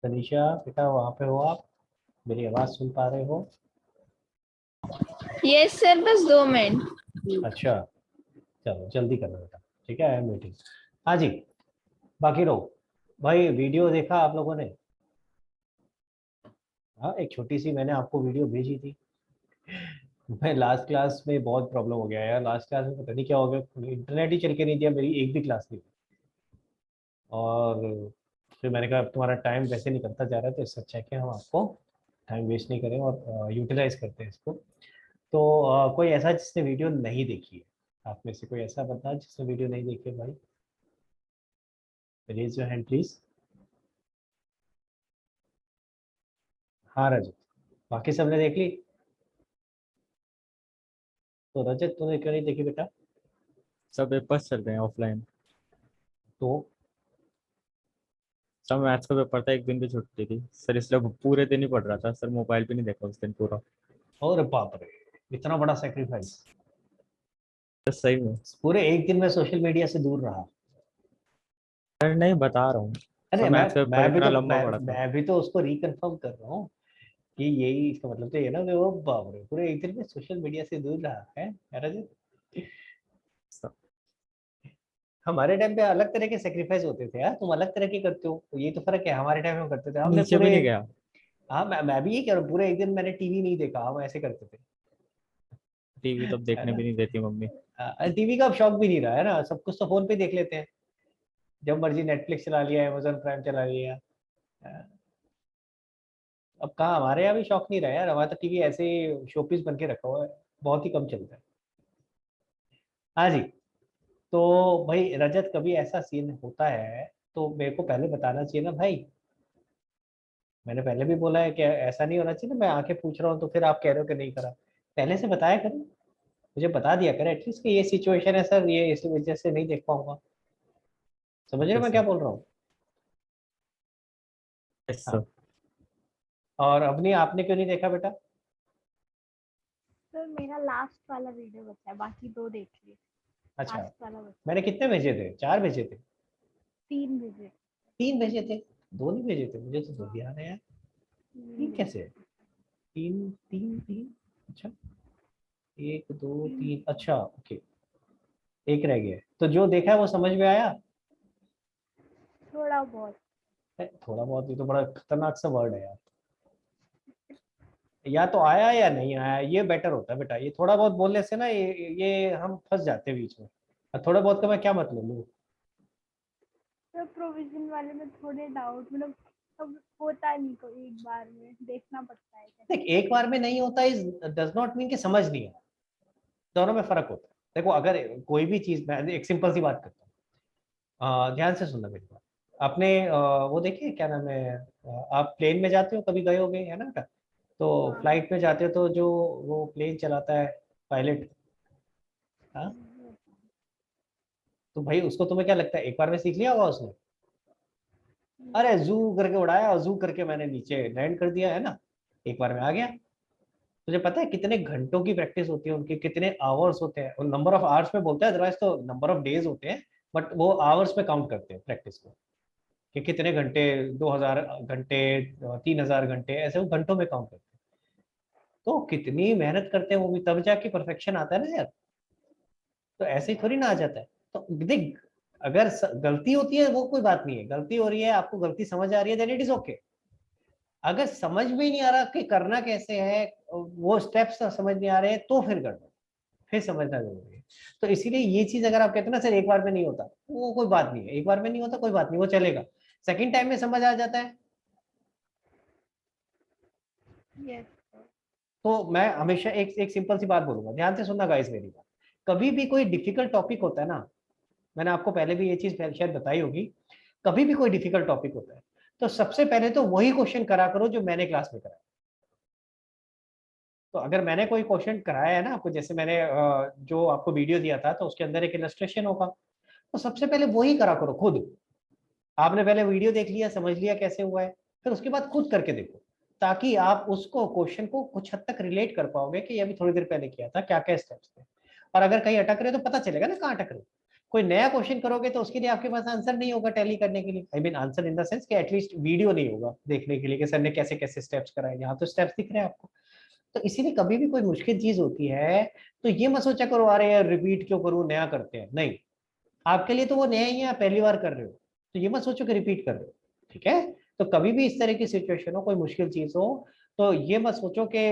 तनीषा बेटा वहाँ पे हो आप? मेरी आवाज सुन पा रहे हो? यस सर, बस 2 मिनट। अच्छा, चलो जल्दी करना बेटा। ठीक है, आई एम मीटिंग। हाँ जी, बाकी रहो। भाई वीडियो देखा आप लोगों ने? हाँ, एक छोटी सी मैंने आपको वीडियो भेजी थी। मैं लास्ट क्लास में बहुत प्रॉब्लम हो गया यार। लास्ट क्लास में पता नहीं क्या हो गया, इंटरनेट ही चल के नहीं दिया, मेरी एक भी क्लास नहीं हुई। और फिर मैंने कहा अब तुम्हारा टाइम वैसे निकलता जा रहा है, तो इससे अच्छा है कि हम आपको टाइम वेस्ट नहीं करें और यूटिलाइज करते हैं इसको। तो कोई ऐसा जिसने वीडियो नहीं देखी है? आप में से कोई ऐसा बता जिसने वीडियो नहीं देखी है भाई? Raise your hand please. हाँ रजत, बाकी सबने देख ली? तो रजत तूने क्यों नहीं देखी बेटा? सब पेपर्स चल रहे हैं ऑफलाइन। तो सब मैथ्स का पेपर था, एक दिन की छुट्टी थी सर, इसलिए पूरे दिन ही पढ़ रहा था सर, मोबाइल भी नहीं देखा उस दिन पूरा। और बाप रे, इतना बड़ा सेक्रीफाइस! सर सही में। पूरे एक दिन में सोशल मीडिया से दूर रहा? सर नहीं बता रहा हूँ। अरे सर मैं मैथ्स का पेपर मैं भी इतना तो लंबा मैं पड़ा था। मैं भी तो उसको रिकन्फर्म कर रहा हूँ कि यही इसका मतलब तो ये ना कि वो बाप रे पूरे एक दिन में सोशल मीडिया से दूर रहा है रजत। हमारे टाइम पे अलग तरह के सेक्रीफाइस होते थे यार, तुम अलग तरह के करते हो, तो ये तो फर्क है। हमारे टाइम में हम करते थे, हमने नीचे पूरे। भी नहीं गया। हाँ, मैं भी ये कह रहा हूँ, पूरे एक दिन मैंने टीवी नहीं देखा, हम ऐसे करते थे। टीवी तो अब है देखने ना? भी नहीं देती मम्मी। टीवी का अब शौक भी नहीं रहा है ना, सब कुछ तो फोन पे देख लेते हैं। जब मर्जी नेटफ्लिक्स चला लिया, अमेजोन प्राइम चला लिया। अब कहाँ, हमारे यहाँ भी शौक नहीं रहा यार, हमारा तो टीवी ऐसे ही शोपीस बन के रखा हुआ है, बहुत ही कम चलता है। हाँ जी। तो भाई रजत, कभी ऐसा सीन होता है तो मेरे को पहले बताना चाहिए ना भाई। मैंने पहले भी बोला है कि ऐसा नहीं होना चाहिए ना, मैं आके पूछ रहा हूँ तो फिर आप कह रहे हो कि नहीं करा। पहले से बताया करो, मुझे बता दिया करे एटलीस्ट कि ये सिचुएशन है सर, ये इस वजह से नहीं देख पाऊंगा। समझ रहे हो ओके मैं क्या सर। बोल रहा हूँ? Yes sir. हाँ। और अवनी, आपने क्यों नहीं देखा बेटा? सर मेरा लास्ट वाला वीडियो बचा है, बाकी 2 देख लिए। अच्छा, लास्ट वाला बचा मैंने कितने भेजे थे? 4 भेजे थे? 3 भेजे। 3 भेजे थे? 2 नहीं भेजे थे? मुझे तो 2 हाँ, ध्यान है यार। 3 तीन कैसे भेजे। है? तीन तीन तीन? अच्छा, 1 2 3, अच्छा ओके। एक रह गया है। तो जो देखा है वो समझ में आया? थोड़ा बहुत। थोड़ा बहुत, ये तो बड़ा खतरनाक सा वर्ड है यार। या तो आया या नहीं आया, ये बेटर होता है बेटा। ये थोड़ा बहुत बोलने से ना ये हम फंस जाते हैं बीच में। और थोड़ा बहुत का मैं क्या मतलब लूँ? सर प्रोविजन वाले में थोड़े डाउट, मतलब अब होता नहीं, को एक बार में देखना पड़ता है देख, कैसे एक कैसे। बार में नहीं होता इज डज नॉट मीन कि समझ नहीं आया। दोनों में फर्क होता है। देखो, अगर कोई भी चीज, मैं एक सिंपल सी बात करता हूँ, ध्यान से सुनना मेरी बात। आपने वो देखिए क्या नाम है, आप प्लेन में जाते हो, कभी गए होगे है ना बेटा? तो हाँ। फ्लाइट में जाते हो तो जो वो प्लेन चलाता है पायलट, हाँ, तो भाई उसको तुम्हें क्या लगता है एक बार में सीख लिया होगा उसने? अरे जू करके उड़ाया और जू करके मैंने नीचे लैंड कर दिया, है ना? एक बार में आ गया। तुझे पता है कितने घंटों की प्रैक्टिस होती है उनके, कितने आवर्स होते हैं? और नंबर ऑफ आवर्स में बोलते हैं, अदरवाइज तो नंबर ऑफ डेज होते हैं। बट वो आवर्स में काउंट करते हैं प्रैक्टिस को, कि कितने घंटे, 2000 घंटे, 3000 घंटे, ऐसे वो घंटों में काउंट करते हैं। तो कितनी मेहनत करते हैं वो भी, तब जाके परफेक्शन आता है ना यार। तो ऐसे ही थोड़ी ना आ जाता है। तो देख, अगर गलती होती है वो कोई बात नहीं है, गलती हो रही है, आपको गलती समझ आ रही है, देन इट इज ओके। अगर समझ में नहीं आ रहा कि करना कैसे है, वो स्टेप्स समझ नहीं आ रहे हैं, तो फिर करना, फिर समझना जरूरी है। तो इसीलिए ये चीज अगर आप कहते हैं ना सर एक बार में नहीं होता, वो कोई बात नहीं है, एक बार में नहीं होता कोई बात नहीं, वो चलेगा। सेकंड टाइम में समझ आ जाता है। Yes sir. तो मैं हमेशा एक एक सिंपल सी बात बोलूंगा, ध्यान से सुनना गाइस मेरी बात। कभी भी कोई डिफिकल्ट टॉपिक होता है ना, मैंने आपको पहले भी ये चीज शायद बताई होगी, कभी भी कोई डिफिकल्ट टॉपिक होता है तो सबसे पहले तो वही क्वेश्चन करा करो जो मैंने क्लास में कराया। तो अगर मैंने कोई क्वेश्चन कराया है ना आपको, जैसे मैंने जो आपको वीडियो दिया था तो उसके अंदर एक इलस्ट्रेशन होगा, तो सबसे पहले वही करा करो खुद। आपने पहले वीडियो देख लिया, समझ लिया कैसे हुआ है, फिर उसके बाद खुद करके देखो, ताकि आप उसको क्वेश्चन को कुछ हद तक रिलेट कर पाओगे कि ये अभी थोड़ी देर पहले किया था, क्या क्या स्टेप्स थे। और अगर कहीं अटक रहे तो पता चलेगा ना कहाँ अटक रहे हो। कोई नया क्वेश्चन करोगे तो उसके लिए आपके पास आंसर नहीं होगा टैली करने के लिए, I mean answer in the sense कि एटलीस्ट वीडियो नहीं होगा देखने के लिए कि सर ने कैसे कैसे स्टेप्स कराए, यहाँ तो स्टेप्स दिख रहे हैं आपको। तो इसीलिए कभी भी कोई मुश्किल चीज होती है तो ये मत सोचा करो अरे यार रिपीट क्यों करूँ, नया करते हैं, नहीं, आपके लिए तो वो नया ही है, आप पहली बार कर रहे हो, तो ये मत सोचो कि रिपीट कर रहे हो, ठीक है। तो कभी भी इस तरह की सिचुएशन हो, कोई मुश्किल चीज हो, तो ये मत सोचो कि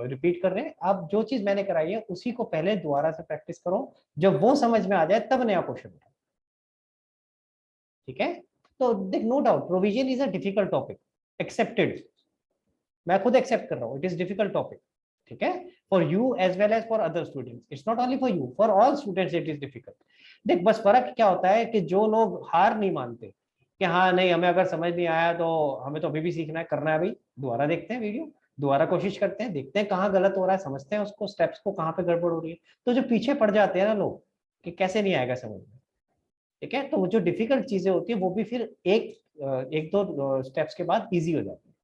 रिपीट कर रहे हैं, आप जो चीज मैंने कराई है उसी को पहले दोबारा से प्रैक्टिस करो, जब वो समझ में आ जाए तब नया क्वेश्चन उठाओ, ठीक है। तो देख, no doubt provision is a difficult topic, accepted, मैं खुद एक्सेप्ट कर रहा हूँ, इट इज डिफिकल्ट टॉपिक, ठीक है, for you as well as for other students, it's not only for you, for all students it is difficult. देख बस फर्क क्या होता है कि जो लोग हार नहीं मानते कि हाँ नहीं हमें अगर समझ नहीं आया तो हमें तो अभी भी सीखना है, करना है भाई, दोबारा देखते हैं वीडियो, दोबारा कोशिश करते हैं, देखते हैं कहाँ गलत हो रहा है, समझते हैं उसको स्टेप्स को, कहाँ पे गड़बड़ हो रही है। तो जो पीछे पड़ जाते हैं ना लोग कि कैसे नहीं आएगा समझ में, ठीक है, तो वो जो डिफिकल्ट चीजें होती है वो भी फिर एक दो स्टेप्स के बाद इजी हो जाती है।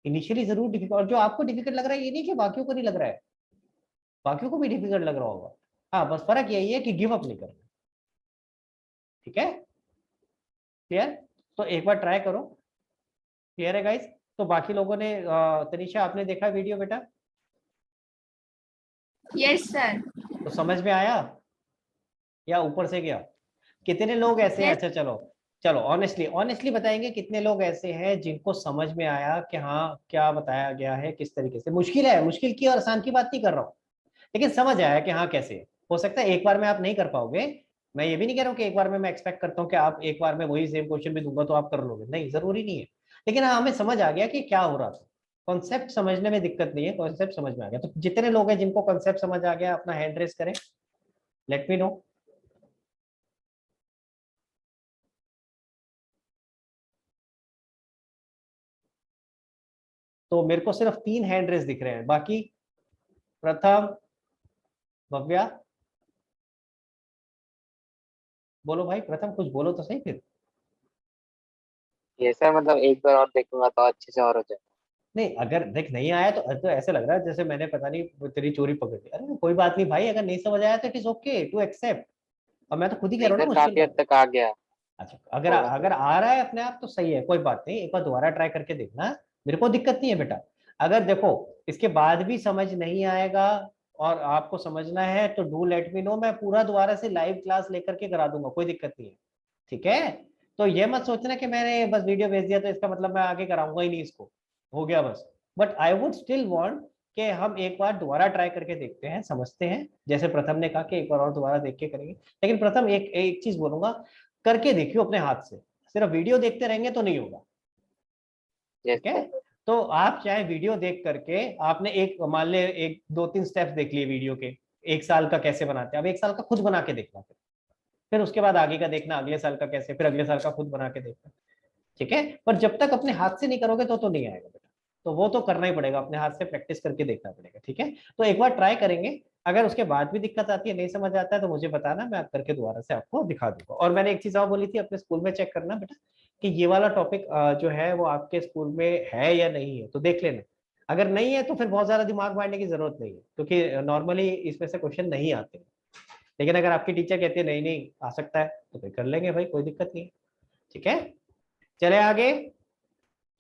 इनिशियली जरूर डिफिकल्ट, और जो आपको डिफिकल्ट लग रहा है ये नहीं कि बाकियों को नहीं लग रहा है, बाकियों को भी डिफिकल्ट लग रहा होगा, हाँ बस फर्क यही है कि गिव अप नहीं करना, ठीक है, क्लियर। तो एक बार ट्राई करो, क्लियर है गाइस। तो बाकी लोगों ने तनीषा आपने देखा वीडियो बेटा, यस सर। तो समझ में आया या ऊपर से गया? कितने लोग ऐसे हैं, Yes. अच्छा चलो चलो ऑनेस्टली ऑनेस्टली बताएंगे कितने लोग ऐसे हैं जिनको समझ में आया कि हाँ क्या बताया गया है, किस तरीके से, मुश्किल है, मुश्किल की और आसान की बात नहीं कर रहा हूँ, लेकिन समझ आया कि हाँ कैसे है। हो सकता है एक बार में आप नहीं कर पाओगे, मैं ये भी नहीं कह रहा हूँ कि एक बार में मैं एक्सपेक्ट करता हूँ कि आप एक बार में वही सेम क्वेश्चन भी दूंगा तो आप कर लोगे, नहीं जरूरी नहीं है, लेकिन हाँ हमें समझ आ गया कि क्या हो रहा था, कॉन्सेप्ट समझने में दिक्कत नहीं है, कॉन्सेप्ट समझ में आ गया। तो जितने लोग हैं जिनको कॉन्सेप्ट समझ आ गया अपना हैंड रेस करें, लेट मी नो। तो मेरे को सिर्फ 3 हैंड रेस दिख रहे हैं, बाकी प्रथम, भव्या, बोलो भाई, प्रथम कुछ बोलो तो सही फिर। ये सर मतलब एक बार और देखूंगा तो अच्छे से और हो जाएगा। नहीं अगर देख नहीं आया तो ऐसे लग रहा है जैसे मैंने पता नहीं तेरी चोरी पकड़ ली, अरे कोई बात नहीं भाई, अगर नहीं समझ आया तो it is okay to accept, और मैं तो खुद ही कह नहीं रहा हूँ ना सर मुश्किल काफी हद बात। तक आ गया अच्छा अगर थोड़ा अगर थोड़ा। आ रहा है अपने आप तो सही है, कोई बात नहीं, एक बार दोबारा ट्राई करके देखना, मेरे को दिक्कत नहीं है बेटा। अगर देखो इसके बाद भी समझ नहीं आएगा और आपको समझना है तो डू लेट मी नो, मैं पूरा दोबारा से लाइव क्लास लेकर के करा दूंगा, कोई दिक्कत नहीं है, ठीक है। तो ये मत सोचना कि मैंने बस वीडियो भेज दिया तो इसका मतलब मैं आगे कराऊंगा ही नहीं इसको, हो गया बस। But I would still want कि हम एक बार दोबारा ट्राई करके देखते हैं, समझते हैं, जैसे प्रथम ने कहा कि एक बार और दोबारा देख के करेंगे। लेकिन प्रथम एक एक चीज बोलूंगा, करके देखियो अपने हाथ से, सिर्फ वीडियो देखते रहेंगे तो नहीं होगा, यस ठीक है। सर। तो आप चाहे वीडियो देख करके आपने एक मान ले एक 2-3 स्टेप्स देख लिए वीडियो के, एक साल का कैसे बनाते हैं, अब एक साल का खुद बना के देखना, फिर उसके बाद आगे का देखना अगले साल का कैसे, फिर अगले साल का खुद बना के देखना, ठीक है। पर जब तक अपने हाथ से नहीं करोगे तो नहीं आएगा बेटा, तो वो तो करना ही पड़ेगा, अपने हाथ से प्रैक्टिस करके देखना पड़ेगा, ठीक है। तो एक बार ट्राई करेंगे, अगर उसके बाद भी दिक्कत आती है, नहीं समझ आता है तो मुझे बताना, मैं करके दोबारा से आपको दिखा दूंगा। और मैंने एक चीज और बोली थी, अपने स्कूल में चेक करना बेटा कि ये वाला टॉपिक जो है वो आपके स्कूल में है या नहीं है, तो देख लेना, अगर नहीं है तो फिर बहुत ज्यादा दिमाग मारने की जरूरत नहीं है, क्योंकि नॉर्मली इसमें से क्वेश्चन नहीं आते, लेकिन अगर आपकी टीचर कहती है नहीं नहीं आ सकता है तो फिर कर लेंगे भाई, कोई दिक्कत नहीं है, ठीक है। चले आगे,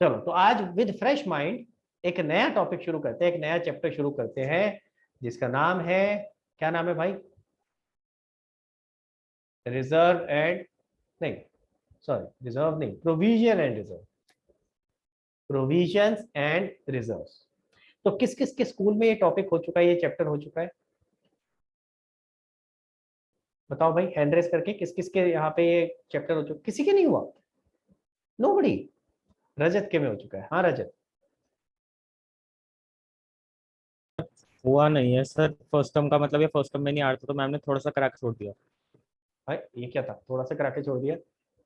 चलो तो आज विद फ्रेश माइंड एक नया टॉपिक शुरू करते हैं, एक नया चैप्टर शुरू करते हैं, जिसका नाम है, क्या नाम है भाई, रिजर्व एंड, नहीं सॉरी रिजर्व नहीं, provision and reserve, provisions and reserves. तो किस किस के स्कूल में ये टॉपिक हो चुका है, ये चैप्टर हो चुका है, बताओ भाई हैंड रेस करके, किस किस के यहाँ पे ये चैप्टर हो चुका, किसी के नहीं हुआ, नोबडी, रजत के में हो चुका है, हाँ रजत, हुआ नहीं है सर फर्स्ट टर्म का, मतलब ये फर्स्ट टर्म में नहीं आ रहा था तो मैम ने थोड़ा सा करा के छोड़ दिया। भाई ये क्या था, थोड़ा सा करा के छोड़ दिया,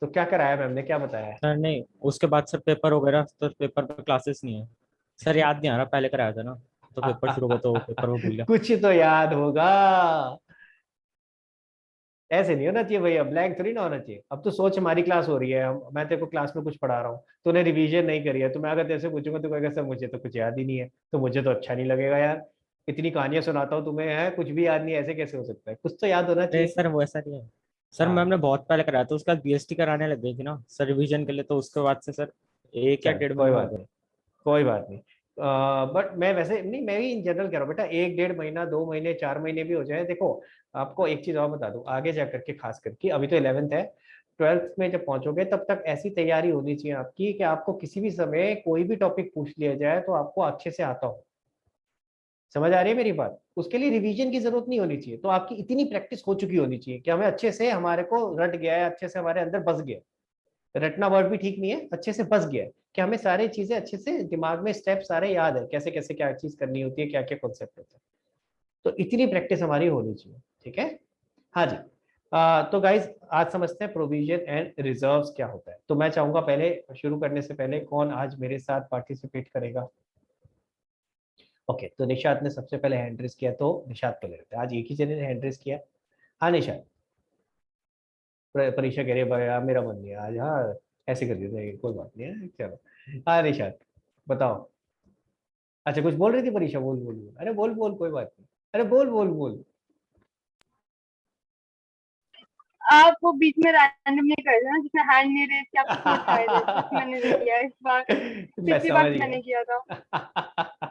तो क्या कराया मैम ने, क्या बताया है? सर नहीं, उसके बाद सर पेपर वगैरह, तो पेपर पे क्लासेस नहीं है सर, याद नहीं आ रहा, पहले कराया था ना, तो पेपर शुरू हुआ तो पेपर वो भूल गया। कुछ तो याद होगा, ऐसे नहीं होना चाहिए भैया, ब्लैंक थोड़ी ना होना चाहिए। अब तो सोच हमारी क्लास हो रही है, मैं तेरे को क्लास में कुछ पढ़ा रहा हूँ, तूने रिवीजन नहीं करी है, तो मैं अगर तेरे से पूछूंगा तो कहेगा सर मुझे तो कुछ याद ही नहीं है, तो मुझे तो अच्छा नहीं लगेगा यार, इतनी कहानियां सुनाता हूँ तुम्हें, है कुछ भी याद नहीं, ऐसे कैसे हो सकता है, कुछ तो याद होना अरे चाहिए। सर वो ऐसा नहीं है सर, हाँ मैम ने बहुत पहले कराया था, उसका बीएसटी कराने लग गई थी ना सर रिवीजन के लिए, तो उसके बाद से सर एक या चल डेढ़ कोई महीना हो बात गया। नहीं, कोई बात नहीं। बट मैं वैसे नहीं, मैं भी इन जनरल कह रहा हूँ बेटा, 1 1.5 महीना 2 महीने 4 महीने भी हो जाए, देखो आपको एक चीज और बता दूं, आगे जा करके खास करके, अभी तो 11th है, 12th में जब पहुंचोगे तब तक ऐसी तैयारी होनी चाहिए आपकी कि आपको किसी भी समय कोई भी टॉपिक पूछ लिया जाए तो आपको अच्छे से आता हो। समझ आ रही है मेरी बात? उसके लिए रिवीजन की जरूरत नहीं होनी चाहिए, तो आपकी इतनी प्रैक्टिस हो चुकी होनी चाहिए कि हमें अच्छे से, हमारे को रट गया है, अच्छे से हमारे अंदर बस गया है। रटना वर्ड भी ठीक नहीं है, अच्छे से बस गया है कि हमें सारी चीजें अच्छे से दिमाग में स्टेप सारे याद है, कैसे कैसे क्या चीज करनी होती है, क्या क्या कॉन्सेप्ट होता है। तो इतनी प्रैक्टिस हमारी होनी चाहिए, ठीक है। हाँ जी। तो गाइज आज समझते हैं प्रोविजन एंड रिजर्व्स क्या होता है। तो मैं चाहूंगा पहले शुरू करने से पहले कौन आज मेरे साथ पार्टिसिपेट करेगा। ओके, तो निशात ने सबसे पहले हैंड रेस किया, तो निशात को ले लेते हैं, आज एक ही जने ने हैंड रेस किया। हाँ निशात, परीक्षा कह रही है भाई यार मेरा मन नहीं है आज, हाँ ऐसे कर देते हैं, कोई बात नहीं है, चलो। हाँ निशात बताओ। अच्छा कुछ बोल रही थी परीक्षा, बोल बोल बोल, अरे बोल बोल कोई बात नहीं, अरे बोल बोल बोल। आप वो बीच में रैंडमली कर देना जिसमें हैंड नहीं रेज किया, आपको खुद उठाए थे, जैसे मैंने नहीं किया इस बार, मैं पिछली बार समझ मैंने किया था। गया।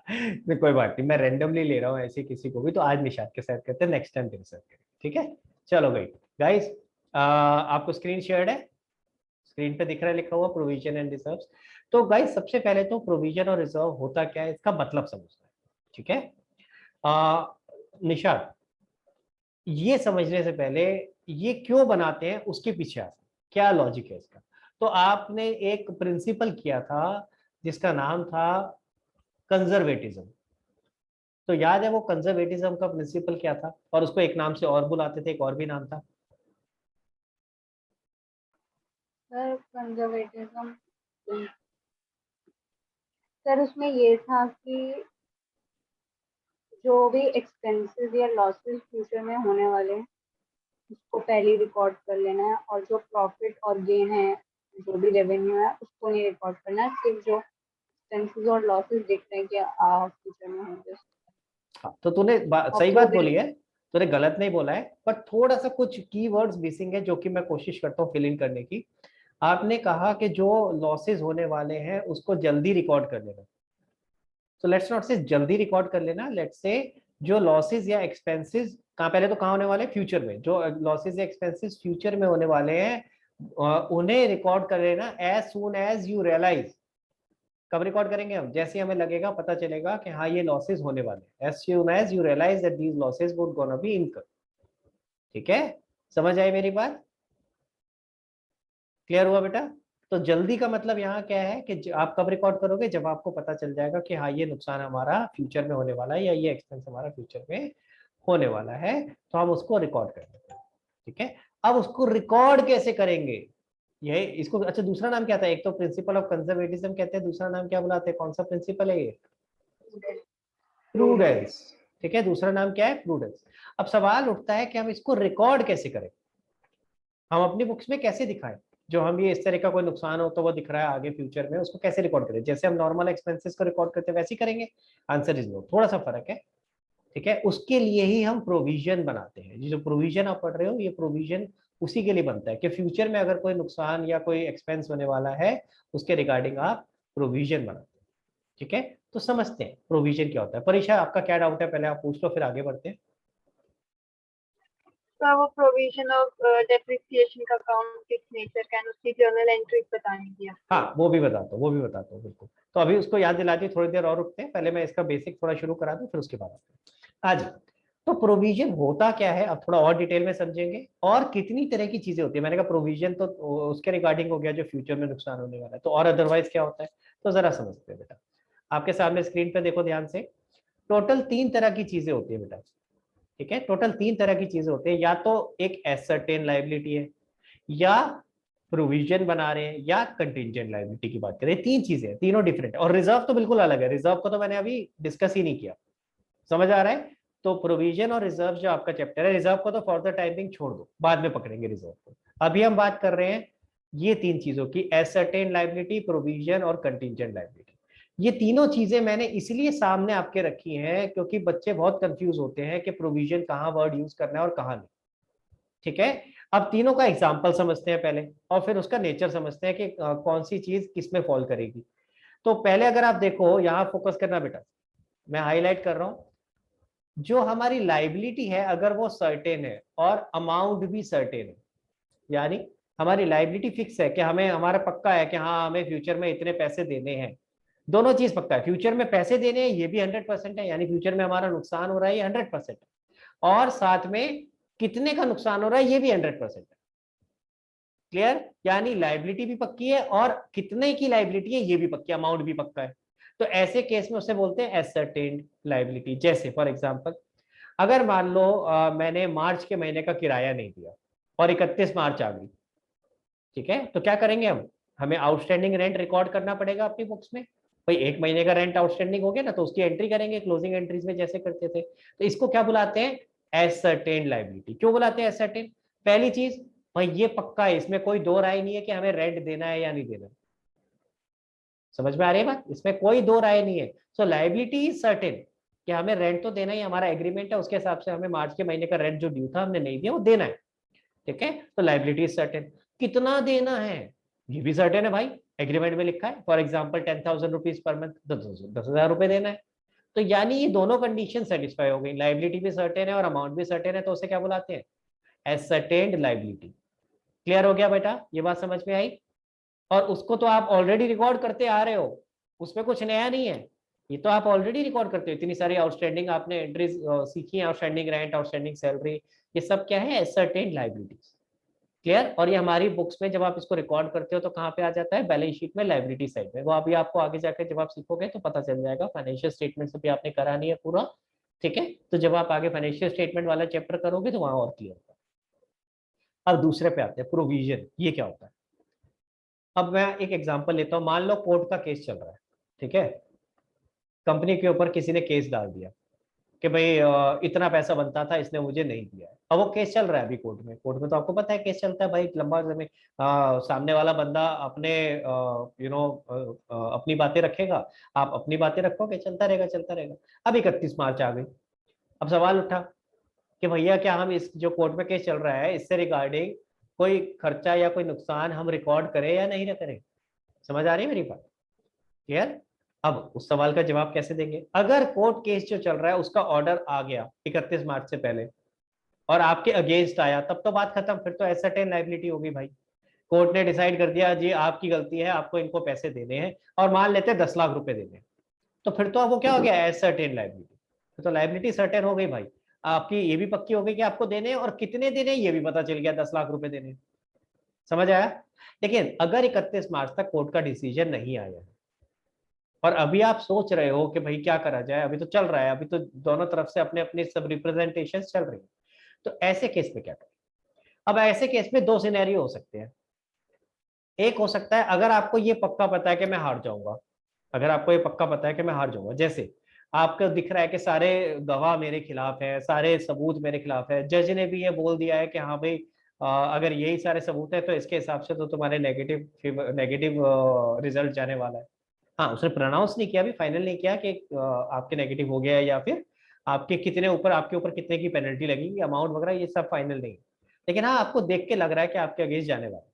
नहीं कोई बात नहीं, मैं रैंडमली ले रहा हूँ ऐसे किसी को भी, तो आज निशात के साथ करते हैं, नेक्स्ट टाइम तेरे साथ करें, ठीक है। चलो भाई गाइस, आपको स्क्रीन शेयर्ड है, स्क्रीन पे दिख रहा है लिखा हुआ प्रोविजन एंड रिजर्व्स। तो गाइस सबसे पहले तो प्रोविजन और रिजर्व होता क्या है, इसका मतलब समझना है, ठीक है। निशात, ये समझने से पहले ये क्यों बनाते हैं उसके पीछे आता है, क्या लॉजिक है इसका। तो आपने एक प्रिंसिपल किया था जिसका नाम था कंजर्वेटिज्म। तो याद है वो कंजर्वेटिज्म का प्रिंसिपल क्या था, और उसको एक नाम से और बुलाते थे, एक और भी नाम था। सर कंजर्वेटिज्म, सर उसमें ये था कि जो भी एक्सपेंसेस या लॉसेस फ्यूचर में होने वाले हैं उसको पहले रिकॉर्ड कर लेना है, और जो प्रॉफिट और गेन है, जो भी रेवेन्यू है उसको नहीं रिकॉर्ड करना है, सिर्फ जो एक्सपेंसेस और लॉसेस देखते हैं कि फ्यूचर में होंगे। हाँ, तो तूने और सही जो बात भी बोली है, तूने गलत नहीं बोला है, पर थोड़ा सा कुछ कीवर्ड्स मिसिंग है जो कि मैं कोशिश करता हूँ फिल इन करने की। आपने कहा कि जो लॉसेस होने वाले हैं उसको जल्दी रिकॉर्ड कर लेना। तो लेट्स नॉट से जल्दी रिकॉर्ड कर लेना, लेट्स से जो लॉसेस या एक्सपेंसेस कहाँ, पहले तो कहाँ होने वाले, फ्यूचर में, जो लॉसेस या एक्सपेंसेस फ्यूचर में होने वाले हैं उन्हें रिकॉर्ड कर लेना as soon as you realize. कब रिकॉर्ड करेंगे हम, जैसे हमें लगेगा, पता चलेगा कि हाँ ये लॉसेस होने वाले हैं, as soon as you realize that these losses would gonna be income. ठीक है, समझ आई मेरी बात, क्लियर हुआ बेटा। तो जल्दी का मतलब यहाँ क्या है कि आप कब रिकॉर्ड करोगे, जब आपको पता चल जाएगा कि हाँ ये नुकसान हमारा फ्यूचर में होने वाला है या ये एक्सपेंस हमारा फ्यूचर में होने वाला है, तो हम उसको रिकॉर्ड कर देते हैं। ठीक है, अब उसको रिकॉर्ड कैसे करेंगे, यही इसको, अच्छा दूसरा नाम क्या था, एक तो प्रिंसिपल ऑफ कंजर्वेटिज्म कहते हैं, दूसरा नाम क्या बुलाते हैं, कौन सा प्रिंसिपल है ये, प्रूडेंस। ठीक है, दूसरा नाम क्या है, प्रूडेंस। अब सवाल उठता है कि हम इसको रिकॉर्ड कैसे करें, हम अपनी बुक्स में कैसे दिखाएं, जो हम ये इस तरह का कोई नुकसान हो तो वो दिख रहा है आगे फ्यूचर में, उसको कैसे रिकॉर्ड करें, जैसे हम नॉर्मल एक्सपेंसेस को रिकॉर्ड करते हैं वैसे ही करेंगे। आंसर इज नो, थोड़ा सा फर्क है। ठीक है, उसके लिए ही हम प्रोविजन बनाते हैं, ये जो प्रोविजन आप पढ़ रहे हो ये प्रोविजन उसी के लिए बनता है कि फ्यूचर में अगर कोई नुकसान या कोई एक्सपेंस होने वाला है उसके रिगार्डिंग आप प्रोविजन बनाते हैं। ठीक है, तो समझते हैं प्रोविजन क्या होता है। परीक्षा आपका क्या डाउट है, पहले आप पूछ लो फिर आगे बढ़ते हैं। सर वो प्रोविजन ऑफ डेप्रिसिएशन का अकाउंट किस नेचर का है, उसकी जर्नल एंट्रीज बतानी थी आपको। हाँ वो भी बताता हूँ, वो भी बताता हूँ बिल्कुल। तो अभी उसको याद दिला दी, थोड़ी देर और रुकते हैं, पहले मैं इसका बेसिक थोड़ा शुरू करा दूँ फिर उसके बाद आते हैं। आज तो प्रोविजन होता क्या है, अब थोड़ा और डिटेल में समझेंगे, और कितनी तरह की चीजें होती है। मैंने कहा प्रोविजन तो उसके रिगार्डिंग हो गया जो फ्यूचर में नुकसान होने वाला है, तो और अदरवाइज क्या होता है, तो जरा समझते हैं बेटा। आपके सामने स्क्रीन पे देखो ध्यान से, टोटल 3 तरह की चीजें होती है बेटा। ठीक है, टोटल 3 तरह की चीजें होती है, या तो एक एसर्टेन लाइबिलिटी है, या प्रोविजन बना रहे हैं, या कंटिंजेंट लायबिलिटी की बात करें। 3 चीजें हैं, तीनों डिफरेंट है, और रिजर्व तो बिल्कुल अलग है, रिजर्व को तो मैंने अभी डिस्कस ही नहीं किया। समझ आ रहा है, तो प्रोविजन और रिजर्व जो आपका चैप्टर है, रिजर्व को तो फॉर द टाइमिंग छोड़ दो, बाद में पकड़ेंगे रिजर्व को। अभी हम बात कर रहे हैं ये 3 चीजों की, एसर्टेन लायबिलिटी, प्रोविजन और कंटिंजेंट लायबिलिटी। ये तीनों चीजें मैंने इसलिए सामने आपके रखी हैं क्योंकि बच्चे बहुत कंफ्यूज होते हैं कि प्रोविजन कहाँ वर्ड यूज करना है और कहाँ नहीं। ठीक है, अब तीनों का एग्जाम्पल समझते हैं पहले और फिर उसका नेचर समझते हैं कि कौन सी चीज किस में फॉल करेगी। तो पहले अगर आप देखो, यहाँ फोकस करना बेटा, मैं हाईलाइट कर रहा हूं, जो हमारी लाइबिलिटी है अगर वो सर्टेन है और अमाउंट भी सर्टेन है, यानी हमारी लाइबिलिटी फिक्स है कि हमें, हमारा पक्का है कि हाँ हमें फ्यूचर में इतने पैसे देने हैं, दोनों चीज पक्का है, फ्यूचर में पैसे देने हैं ये भी 100% है, यानी फ्यूचर में हमारा नुकसान हो रहा है ये 100% है, और साथ में कितने का नुकसान हो रहा है ये भी 100% है। क्लियर, यानी लाइबिलिटी भी पक्की है और कितने की लाइबिलिटी है ये भी पक्की, अमाउंट भी पक्का है। तो ऐसे केस में उसे बोलते हैं एसर्टेन्ड लाइबिलिटी। जैसे फॉर एग्जांपल, अगर मान लो मैंने मार्च के महीने का किराया नहीं दिया और 31 मार्च आ गई, ठीक है, तो क्या करेंगे हम, हमें आउटस्टैंडिंग रेंट रिकॉर्ड करना पड़ेगा अपनी बुक्स में। भाई एक महीने का रेंट आउटस्टैंडिंग हो गया ना, तो उसकी एंट्री करेंगे क्लोजिंग एंट्रीज में जैसे करते थे। तो इसको क्या बुलाते हैं, एसर्टेन्ड लाइबिलिटी। क्यों बुलाते हैं एसर्टेन्ड? पहली चीज, भाई ये पक्का है, इसमें कोई दो राय नहीं है कि हमें रेंट देना है या नहीं देना। समझ में आ रही है बात, इसमें कोई दो राय नहीं है। सो लाइबिलिटी इज सर्टेन कि हमें रेंट तो देना ही, हमारा एग्रीमेंट है उसके हिसाब से हमें मार्च के महीने का रेंट जो ड्यू था हमने नहीं दिया वो देना है। ठीक है, तो लाइबिलिटी इज सर्टेन। कितना देना है ये भी सर्टेन है भाई, एग्रीमेंट में लिखा है, for example 10,000 rupees per month, 10,000 रुपए देना है। तो यानी ये दोनों कंडीशन सेटिस्फाई हो गई, लाइबिलिटी भी सर्टेन है और अमाउंट भी सर्टेन है, तो उसे क्या बुलाते हैं, एसर्टेन्ड लाइबिलिटी। क्लियर हो गया बेटा, ये बात समझ में आई? और उसको तो आप ऑलरेडी रिकॉर्ड करते आ रहे हो, उसमें कुछ नया नहीं है, ये तो आप ऑलरेडी रिकॉर्ड करते हो, इतनी सारी आउटस्टैंडिंग आपने एंट्रीज सीखी है, आउटस्टैंडिंग रेंट, आउटस्टैंडिंग सैलरी, ये सब क्या है, एसर्टेन्ड लाइबिलिटीज। क्लियर, और ये हमारी बुक्स में जब आप इसको रिकॉर्ड करते हो तो कहाँ पे आ जाता है, बैलेंस शीट में, लाइबिलिटी साइड में। वो अभी आपको आगे जाकर जब आप सीखोगे तो पता चल जाएगा, फाइनेंशियल स्टेटमेंट भी आपने करा नहीं है पूरा। ठीक है, तो जब आप आगे फाइनेंशियल स्टेटमेंट वाला चैप्टर करोगे तो वहां और क्लियर होगा। अब दूसरे पे आते हैं, प्रोविजन, ये क्या होता है। अब मैं एक एग्जांपल लेता हूं, मान लो कोर्ट का केस चल रहा है, ठीक है, कंपनी के ऊपर किसी ने केस डाल दिया कि भाई इतना पैसा बनता था इसने मुझे नहीं दिया है। अब वो केस चल रहा है अभी कोर्ट में, कोर्ट में तो आपको पता है केस चलता है भाई, लंबा समय। सामने वाला बंदा अपने अपनी बातें रखेगा, आप अपनी बातें रखोगे, चलता रहेगा चलता रहेगा। अब 31 मार्च आ गई, अब सवाल उठा कि भैया क्या हम इस जो कोर्ट में केस चल रहा है इससे रिगार्डिंग कोई खर्चा या कोई नुकसान हम रिकॉर्ड करें या नहीं करें। समझ आ रही है मेरी बात, क्लियर? अब उस सवाल का जवाब कैसे देंगे, अगर कोर्ट केस जो चल रहा है उसका ऑर्डर आ गया 31 मार्च से पहले और आपके अगेंस्ट आया, तब तो बात खत्म, फिर तो एसर्टेन लायबिलिटी होगी भाई। कोर्ट ने डिसाइड कर दिया जी आपकी गलती है, आपको इनको पैसे देने हैं, और मान लेते हैं 10 लाख रुपए देने हैं, तो फिर तो वो क्या हो गया, एसर्टेन लायबिलिटी। तो लायबिलिटी सर्टेन हो गई भाई, आपकी ये भी पक्की हो गई कि आपको देने हैं, और कितने देने ये भी पता चल गया, 10 लाख रुपए देने। समझ आया? लेकिन अगर 31 मार्च तक कोर्ट का डिसीजन नहीं आया और अभी आप सोच रहे हो कि भाई क्या करा जाए, अभी तो चल रहा है, अभी तो दोनों तरफ से अपने अपने सब रिप्रेजेंटेशन चल रही है, तो ऐसे केस में क्या करें। अब ऐसे केस में दो सिनेरियो हो सकते हैं। एक हो सकता है, अगर आपको ये पक्का पता है कि मैं हार जाऊंगा, अगर आपको ये पक्का पता है कि मैं हार जाऊंगा, जैसे आपको दिख रहा है कि सारे गवाह मेरे खिलाफ है, सारे सबूत मेरे खिलाफ है, जज ने भी ये बोल दिया है कि हाँ भाई अगर यही सारे सबूत है तो इसके हिसाब से तो तुम्हारे नेगेटिव नेगेटिव रिजल्ट जाने वाला है। हाँ, उसने प्रोनाउंस नहीं किया, अभी फाइनल नहीं किया कि आपके नेगेटिव हो गया है या फिर आपके कितने ऊपर, आपके ऊपर कितने की पेनल्टी लगेगी, अमाउंट वगैरह ये सब फाइनल नहीं। लेकिन हाँ, आपको देख के लग रहा है कि आपके अगेंस्ट जाने वाला है।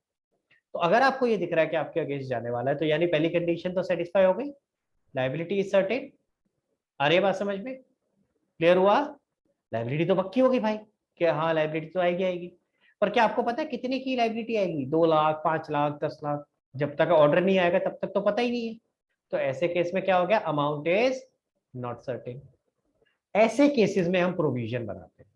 तो अगर आपको ये दिख रहा है कि आपके अगेंस्ट जाने वाला है, तो यानी पहली कंडीशन तो सेटिस्फाई हो गई, लायबिलिटी इज सर्टेन। आ रही है बात समझ में, क्लियर हुआ? लायबिलिटी तो पक्की होगी भाई कि हाँ लायबिलिटी तो आएगी आएगी। पर क्या आपको पता है कितने की लायबिलिटी आएगी, 2 लाख, 5 लाख, 10 लाख? जब तक ऑर्डर नहीं आएगा तब तक तो पता ही नहीं है। तो ऐसे केस में क्या हो गया, अमाउंट इज नॉट सर्टेन। ऐसे केसेस में हम प्रोविजन बनाते हैं।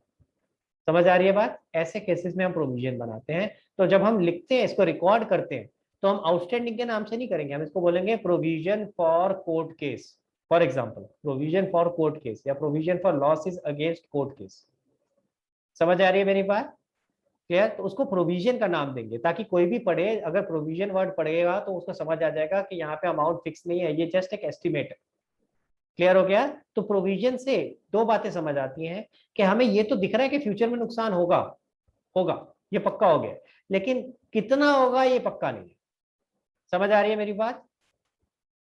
समझ आ रही है बात, ऐसे केसेस में हम प्रोविजन बनाते हैं। तो जब हम लिखते हैं, इसको रिकॉर्ड करते हैं, तो हम आउटस्टैंडिंग के नाम से नहीं करेंगे, हम इसको बोलेंगे provision for court case. For example, provision for court case या provision for losses against court case. समझ आ रही है मेरी बात, क्लियर? तो उसको प्रोविजन का नाम देंगे ताकि कोई भी पढ़े, अगर प्रोविजन वर्ड पढ़ेगा तो उसको समझ आ जाएगा कि यहाँ पे अमाउंट फिक्स नहीं है, ये जस्ट एक एस्टिमेट है। क्लियर हो गया? तो प्रोविजन से दो बातें समझ आती हैं कि हमें ये तो दिख रहा है कि फ्यूचर में नुकसान होगा, होगा, ये पक्का हो गया, लेकिन कितना होगा ये पक्का नहीं है। समझ आ रही है मेरी बात,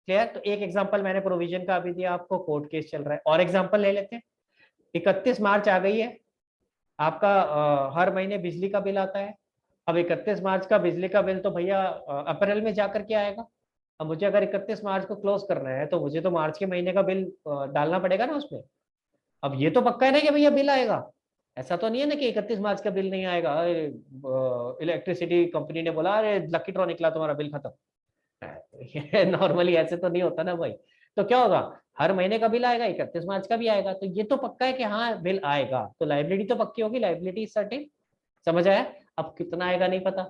क्लियर? तो एक एग्जांपल मैंने प्रोविजन का अभी दिया आपको, कोर्ट केस चल रहा है। और एग्जांपल ले लेते हैं, 31 मार्च आ गई है, आपका हर महीने बिजली का बिल आता है। अब 31 मार्च का बिजली का बिल तो भैया अप्रैल में जाकर के आएगा। अब मुझे अगर 31 मार्च को क्लोज करना है तो मुझे तो मार्च के महीने का बिल डालना पड़ेगा ना उसमें। अब ये तो पक्का है ना कि भैया बिल आएगा, ऐसा तो नहीं है ना कि 31 मार्च का बिल नहीं आएगा, इलेक्ट्रिसिटी कंपनी ने बोला अरे लकी ड्रॉ निकला तुम्हारा बिल खत्म। नॉर्मली ऐसे तो नहीं होता ना भाई। तो क्या होगा, हर महीने का बिल आएगा, 31 मार्च का भी आएगा, तो ये तो पक्का है कि हाँ बिल आएगा, तो लाइबिलिटी तो पक्की होगी, लाइबिलिटी इज सर्टेन। समझ आया? अब कितना आएगा नहीं पता,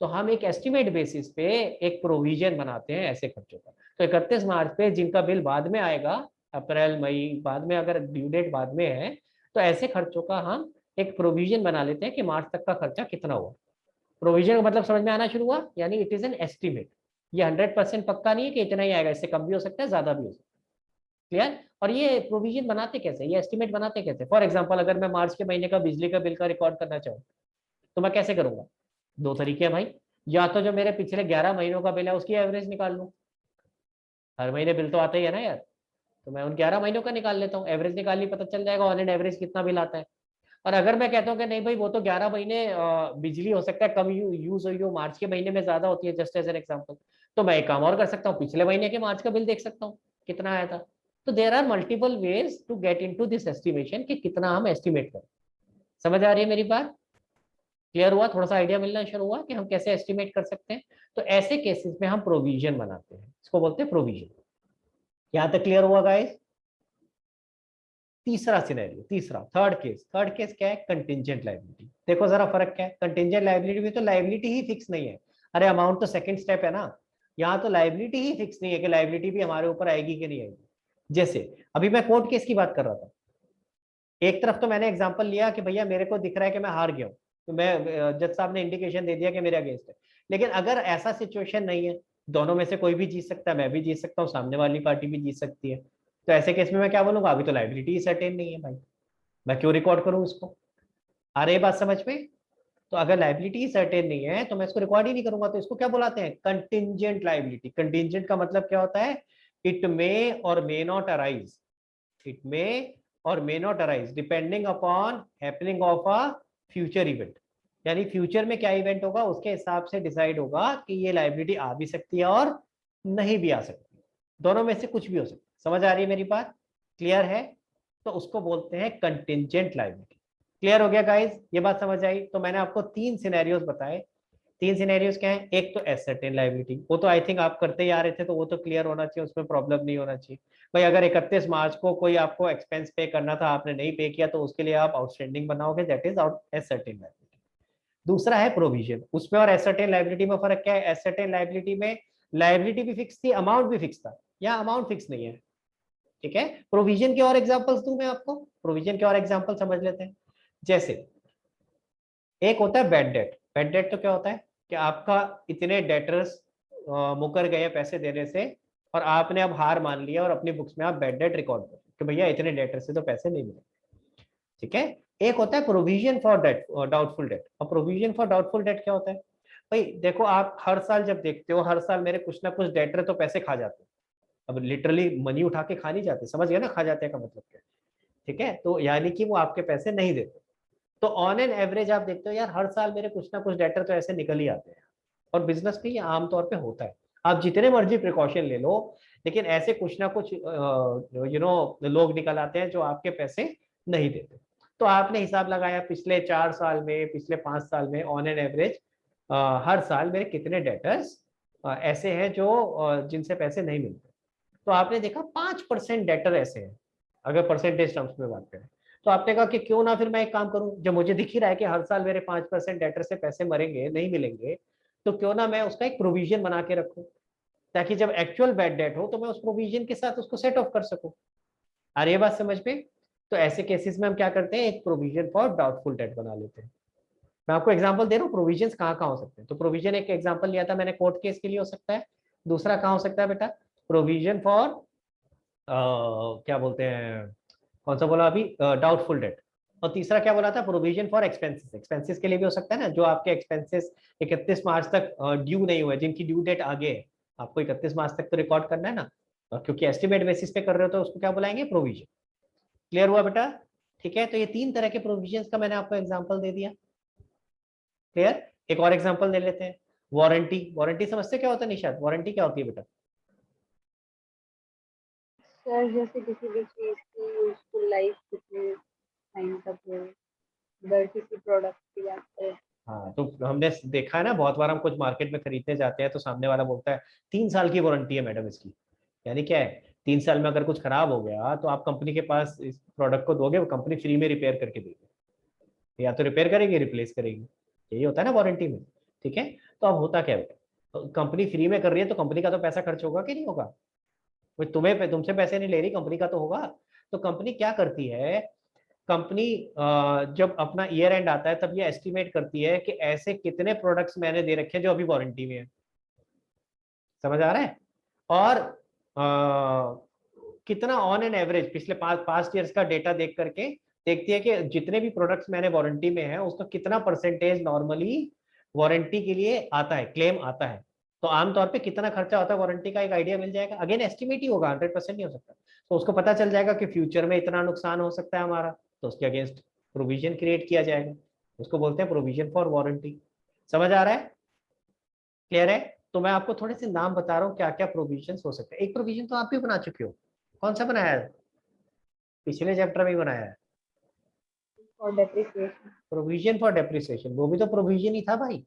तो हम एक एस्टिमेट बेसिस पे एक प्रोविजन बनाते हैं ऐसे खर्चों का। तो 31 मार्च पे जिनका बिल बाद में आएगा, अप्रैल मई बाद में, अगर ड्यू डेट बाद में है, तो ऐसे खर्चों का हम एक प्रोविजन बना लेते हैं कि मार्च तक का खर्चा कितना हुआ। प्रोविजन का मतलब समझ में आना शुरू हुआ, यानी इट इज एन एस्टिमेट। ये 100% पक्का नहीं है कि इतना ही आएगा, इससे कम भी हो सकता है, ज्यादा भी हो सकता है। क्लियर? और ये प्रोविजन बनाते कैसे, ये एस्टिमेट बनाते कैसे? फॉर एग्जांपल अगर मैं मार्च के महीने का बिजली का बिल का रिकॉर्ड करना चाहूँ तो मैं कैसे करूंगा? दो तरीके हैं भाई, या तो जो मेरे पिछले 11 महीनों का बिल है उसकी एवरेज निकाल लूं, हर महीने बिल तो आता ही है ना यार, तो मैं उन 11 महीनों का निकाल लेता हूँ, एवरेज निकाल ली, पता चल जाएगा ऑन एंड एवरेज कितना बिल आता है। और अगर मैं कहता हूँ कि नहीं भाई वो तो 11 महीने बिजली हो सकता है कम यूज हुई हो, मार्च के महीने में ज्यादा होती है, जस्ट एज एन एग्जाम्पल, तो मैं एक काम और कर सकता हूँ, पिछले महीने के मार्च का बिल देख सकता हूँ कितना आया था। तो there are multiple ways to get into this estimation कि कितना हम एस्टिमेट करें। समझ आ रही है मेरी बात? क्लियर हुआ? थोड़ा सा आइडिया मिलना शुरू हुआ कि हम कैसे एस्टिमेट कर सकते हैं। तो ऐसे केसेस में हम प्रोविजन बनाते हैं, इसको बोलते हैं प्रोविजन। यहां तक क्लियर हुआ गाइस? तीसरा सिनेरियो, तीसरा थर्ड केस क्या है? Contingent liability. देखो जरा फर्क क्या है, कंटिंजेंट लायबिलिटी में तो लायबिलिटी ही फिक्स नहीं है, अरे अमाउंट तो सेकंड स्टेप है ना, यहाँ तो लायबिलिटी ही फिक्स नहीं है कि लायबिलिटी भी हमारे ऊपर आएगी कि नहीं आएगी। जैसे अभी मैं कोर्ट केस की बात कर रहा था, एक तरफ तो मैंने एग्जांपल लिया कि भैया मेरे को दिख रहा है कि मैं हार गया हूँ, तो मैं जज साहब ने इंडिकेशन दे दिया कि मेरे अगेंस्ट है। लेकिन अगर ऐसा सिचुएशन नहीं है, दोनों में से कोई भी जीत सकता है, मैं भी जीत सकता हूँ, सामने वाली पार्टी भी जीत सकती है, तो ऐसे केस में मैं क्या बोलूंगा, अभी तो लायबिलिटी सर्टेन नहीं है भाई, मैं क्यों रिकॉर्ड करूं इसको? आ रही बात समझ में? तो अगर लायबिलिटी सर्टेन नहीं है तो मैं इसको रिकॉर्ड ही नहीं करूंगा, तो इसको क्या बुलाते हैं? Contingent liability. कंटिंजेंट का मतलब क्या होता है? It may or may not arise, it may or may not arise depending upon happening of a future event. यानी फ्यूचर में क्या इवेंट होगा उसके हिसाब से डिसाइड होगा कि ये लायबिलिटी आ भी सकती है और नहीं भी आ सकती, दोनों में से कुछ भी हो सकता है। समझ आ रही है मेरी बात? क्लियर है? तो उसको बोलते हैं कंटिंजेंट लायबिलिटी। क्लियर हो गया गाइस? ये बात समझ आई? तो मैंने आपको 3 सिनेरियोज बताए। 3 सिनेरियोज क्या है? एक तो एसर्टेन लायबिलिटी, वो तो आई थिंक आप करते ही आ रहे थे, तो वो तो क्लियर होना चाहिए, उसमें प्रॉब्लम नहीं होना चाहिए। भाई अगर 31 मार्च को कोई आपको एक्सपेंस पे करना था, आपने नहीं पे किया, तो उसके लिए आप आउटस्टैंडिंग बनाओगे, दैट इज एसर्टेन लायबिलिटी। दूसरा है प्रोविजन, उसमें और एसर्टेन लायबिलिटी में फर्क क्या है? एसर्टेन लायबिलिटी में लायबिलिटी भी फिक्स थी, अमाउंट भी फिक्स था, यहाँ अमाउंट फिक्स नहीं है। ठीक है? प्रोविजन के और एग्जांपल्स दूं मैं आपको, प्रोविजन के और एग्जांपल समझ लेते हैं। जैसे एक होता है बैड डेट। बैड डेट तो क्या होता है कि आपका इतने डेटर्स मुकर गए पैसे देने से, और आपने अब हार मान लिया और अपनी बुक्स में आप बैड डेट रिकॉर्ड कर कि भैया इतने डेटर से तो पैसे नहीं मिले। ठीक है? एक होता है provision for debt, doubtful debt. और प्रोविजन फॉर डाउटफुल डेट क्या होता है? भाई देखो, आप हर साल जब देखते हो, हर साल मेरे कुछ ना कुछ डेटर तो पैसे खा जाते हैं। अब लिटरली मनी उठा के खा नहीं जाते, समझ गए ना खा जाते हैं का मतलब क्या? ठीक है? तो यानी कि वो आपके पैसे नहीं देते। तो ऑन एन एवरेज आप देखते हो यार, हर साल मेरे कुछ ना कुछ डेटर तो ऐसे निकल ही आते हैं, और बिजनेस में ये आमतौर पे होता है। आप जितने मर्जी प्रिकॉशन ले लो, लेकिन ऐसे कुछ ना कुछ लोग निकल आते हैं जो आपके पैसे नहीं देते। तो आपने हिसाब लगाया पिछले 4 साल में, पिछले 5 साल में ऑन एन एवरेज हर साल मेरे कितने डेटर्स ऐसे हैं जो जिनसे पैसे नहीं मिलते। तो आपने देखा 5% डेटर ऐसे हैं, अगर परसेंटेज टर्म्स में बात करें। तो आपने कहा कि क्यों ना फिर मैं एक काम करूं, जब मुझे दिख ही रहा है कि हर साल मेरे 5% डेटर से पैसे मरेंगे, नहीं मिलेंगे, तो क्यों ना मैं उसका एक प्रोविजन बना के रखूं, ताकि जब एक्चुअल बैड डेट हो तो मैं उस प्रोविजन के साथ उसको सेट ऑफ कर सकूं। आ रही है बात समझ में? तो ऐसे केसेस में हम क्या करते हैं, एक प्रोविजन फॉर डाउटफुल डेट बना लेते हैं। मैं आपको एग्जांपल दे रहा हूँ प्रोविजन कहाँ कहाँ हो सकते हैं। तो प्रोविजन एक एग्जांपल लिया था मैंने, कोर्ट केस के लिए हो सकता है। दूसरा कहाँ हो सकता है बेटा? प्रोविजन फॉर क्या बोलते हैं, कौन सा बोला अभी, डाउटफुल डेट। और तीसरा क्या बोला था? Provision for expenses. एक्सपेंसेस के लिए भी हो सकता है ना, जो आपके एक्सपेंसेस 31 मार्च तक ड्यू नहीं हुए, जिनकी ड्यू डेट आगे है, आपको 31 मार्च तक तो रिकॉर्ड करना है ना, और क्योंकि एस्टिमेट बेसिस पे कर रहे हो तो उसको क्या बुलाएंगे, प्रोविजन। क्लियर हुआ बेटा? ठीक है, तो ये 3 तरह के प्रोविजंस का मैंने आपको एग्जांपल दे दिया। क्लियर? एक और एग्जांपल ले लेते हैं, वारंटी। वारंटी समझते क्या होता है निशाद? वारंटी क्या होती है बेटा? सर जैसे किसी भी चीज की यूजफुल लाइफ कितने टाइम तक है, अगर किसी प्रोडक्ट की बात करें। हाँ, तो हमने देखा है ना, बहुत बार हम कुछ मार्केट में खरीदने जाते हैं तो सामने वाला बोलता है 3 साल की वारंटी है मैडम इसकी। यानी क्या है, 3 साल में अगर कुछ खराब हो गया तो आप कंपनी के पास इस प्रोडक्ट को दोगे, वो कंपनी फ्री में रिपेयर करके देगी, या तो रिपेयर करेगी, रिप्लेस करेगी। यही होता है ना वारंटी में। ठीक है, तो अब होता क्या है, तो कंपनी फ्री में कर रही है तो कंपनी का तो पैसा खर्च होगा कि नहीं होगा? वो तुमसे पैसे नहीं ले रही, कंपनी का तो होगा। तो कंपनी क्या करती है, कंपनी जब अपना ईयर एंड आता है तब ये एस्टिमेट करती है कि ऐसे कितने प्रोडक्ट्स मैंने दे रखे हैं जो अभी वारंटी में है। समझ आ रहा है? और कितना ऑन एन एवरेज पिछले पास्ट ईयर्स का डेटा देख करके देखती है कि जितने भी प्रोडक्ट्स मैंने वारंटी में है उसका कितना परसेंटेज नॉर्मली वारंटी के लिए आता है, क्लेम आता है। तो आमतौर पे कितना खर्चा होता है वारंटी का एक आइडिया मिल जाएगा। अगेन एस्टिमेट ही होगा, 100% नहीं हो सकता। तो उसको पता चल जाएगा कि फ्यूचर में इतना नुकसान हो सकता है हमारा, तो उसके अगेंस्ट प्रोविजन क्रिएट किया जाएगा। उसको बोलते हैं प्रोविजन फॉर वारंटी। समझ आ रहा है? क्लियर है? तो मैं आपको थोड़े से नाम बता रहा हूँ क्या क्या प्रोविजन हो सकते हैं। एक प्रोविजन तो आप भी बना चुके हो, कौन सा बनाया है? पिछले चैप्टर में ही बनाया है, और डेप्रिसिएशन। Provision for depreciation. वो भी तो प्रोविजन ही था भाई।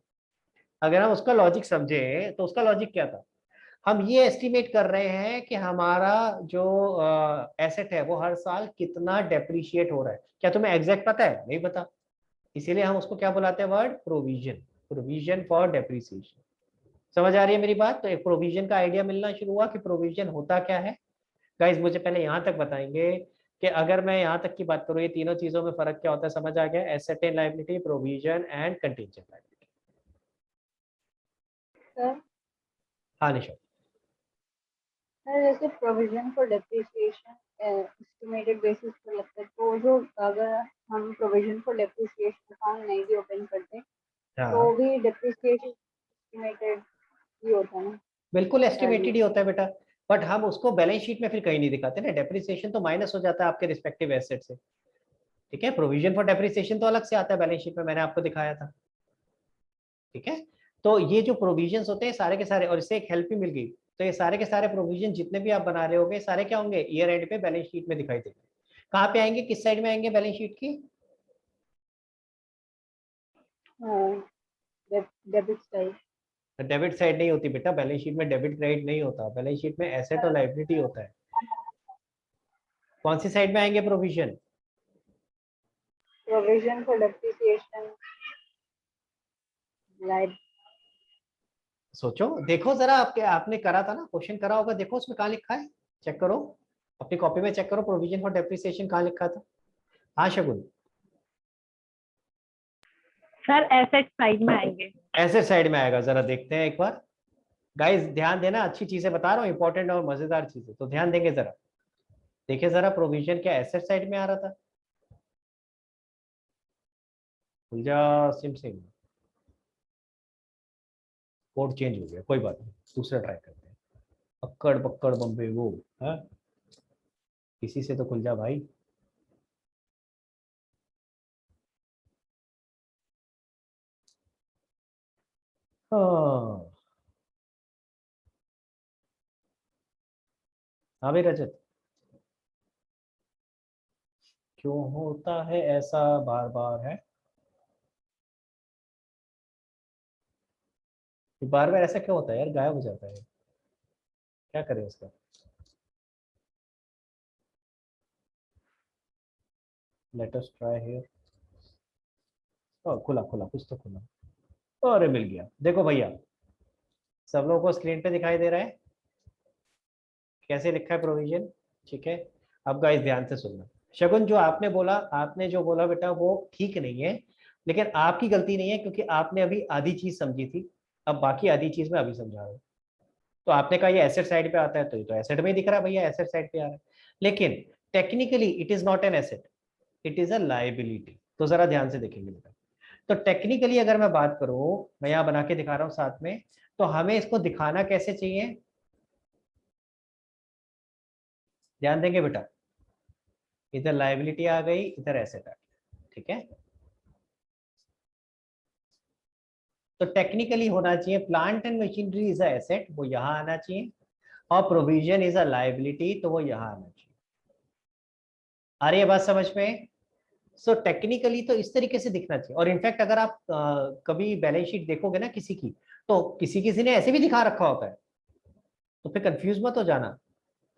अगर हम उसका लॉजिक समझे तो उसका लॉजिक क्या था, हम ये एस्टिमेट कर रहे हैं कि हमारा जो एसेट है वो हर साल कितना डेप्रिशिएट हो रहा है। क्या तुम्हें एग्जैक्ट पता है? नहीं पता, इसीलिए हम उसको क्या बुलाते हैं, word provision, provision for depreciation. समझ आ रही है मेरी बात? तो एक प्रोविजन का आइडिया मिलना शुरू हुआ कि प्रोविजन होता क्या है। गाइस मुझे पहले यहाँ तक बताएंगे कि अगर मैं यहाँ तक की बात करूँ, ये तीनों चीजों में फर्क क्या होता है, समझ आ गया? Asset and liability, provision and contingent liability. Sir हाँ निशा। सर जैसे provision for depreciation estimated basis पर लगता है, तो जो अगर हम प्रोविजन फॉर डेप्रिसिएशन अकाउंट नहीं भी ओपन करते तो हाँ भी डेप्रिसिएशन एस्टिमेटेड ही होता है ना? बिल्कुल एस्टिमेटेड ही वैल्यू। होता है बेटा, बट हम उसको बैलेंस शीट में फिर कहीं नहीं दिखाते ना। डेप्रिसिएशन तो माइनस हो जाता है आपके रिस्पेक्टिव एसेट से। ठीक है, प्रोविजन फॉर डेप्रिसिएशन तो अलग से आता है बैलेंस शीट में, मैंने आपको दिखाया था। ठीक है, तो ये जो प्रोविजंस होते हैं सारे के सारे, और इससे एक हेल्प भी मिल गई, तो ये सारे के सारे प्रोविजन जितने भी आप बना रहे होगे सारे क्या होंगे, ईयर एंड पे बैलेंस शीट में दिखाई देंगे। कहाँ पे आएंगे, किस साइड में आएंगे बैलेंस शीट की? Debit side. डेबिट साइड नहीं होती बेटा, बैलेंस शीट में डेबिट क्रेडिट नहीं होता, बैलेंस शीट में एसेट और लायबिलिटी होता है। कौन सी साइड में आएंगे provision? Provision for depreciation like. सोचो, देखो जरा, आपके आपने करा था ना, क्वेश्चन करा होगा, देखो उसमें कहाँ लिखा है, चेक करो अपनी कॉपी में, चेक करो प्रोविजन फॉर डेप्रिसिएशन कहाँ लिखा था। हाँ शगुन? सर एसेट साइड में आएंगे। एसेट साइड में आएगा, जरा देखते हैं एक बार। गाइस ध्यान देना, अच्छी चीजें बता रहा हूँ, इंपॉर्टेंट और मजेदार चीजें, तो ध्यान देंगे जरा। देखिए जरा, प्रोविजन क्या एसेट साइड में आ रहा था? खुलजा सिम सिंह, कोड चेंज हो गया, कोई बात नहीं, दूसरा ट्राई करते हैं। अक्कड़ बक्कड़ बम्बे वो है, किसी से तो खुल जा भाई। हाँ हाँ भाई रजत, क्यों होता है ऐसा बार बार है, बार बार ऐसा क्यों होता है यार, गायब हो जाता है, क्या करें इसका? Let us try here. खुला खुला, कुछ तो खुला, अरे मिल गया। देखो भैया, सब लोगों को स्क्रीन पे दिखाई दे रहा है कैसे लिखा है प्रोविजन? ठीक है, अब गाइस ध्यान से सुनना। शगुन जो आपने बोला, आपने जो बोला बेटा वो ठीक नहीं है, लेकिन आपकी गलती नहीं है, क्योंकि आपने अभी आधी चीज समझी थी, अब बाकी आधी चीज में अभी समझा रहा हूँ। तो आपने कहा ये एसेट साइड पे आता है, तो ये तो एसेट में ही दिख रहा है भैया, एसेट साइड पे आ रहा है, लेकिन technically it is not an asset, it is a liability. तो जरा ध्यान से देखेंगे बेटा, तो टेक्निकली अगर मैं बात करूं, मैं यहाँ बना के दिखा रहा हूँ साथ में, तो हमें इसको दिखाना कैसे चाहिए, ध्यान देंगे बेटा। इधर लायबिलिटी आ गई, इधर एसेट आ गया, ठीक है। तो टेक्निकली होना चाहिए plant and machinery is a asset, वो यहां आना चाहिए, और प्रोविजन इज अ लायबिलिटी, तो वो यहां आना चाहिए। आ रही है बात समझ में? सो टेक्निकली तो इस तरीके से दिखना चाहिए। और इनफैक्ट अगर आप कभी बैलेंस शीट देखोगे ना किसी की, तो किसी किसी ने ऐसे भी दिखा रखा होता है, तो फिर कंफ्यूज मत हो जाना,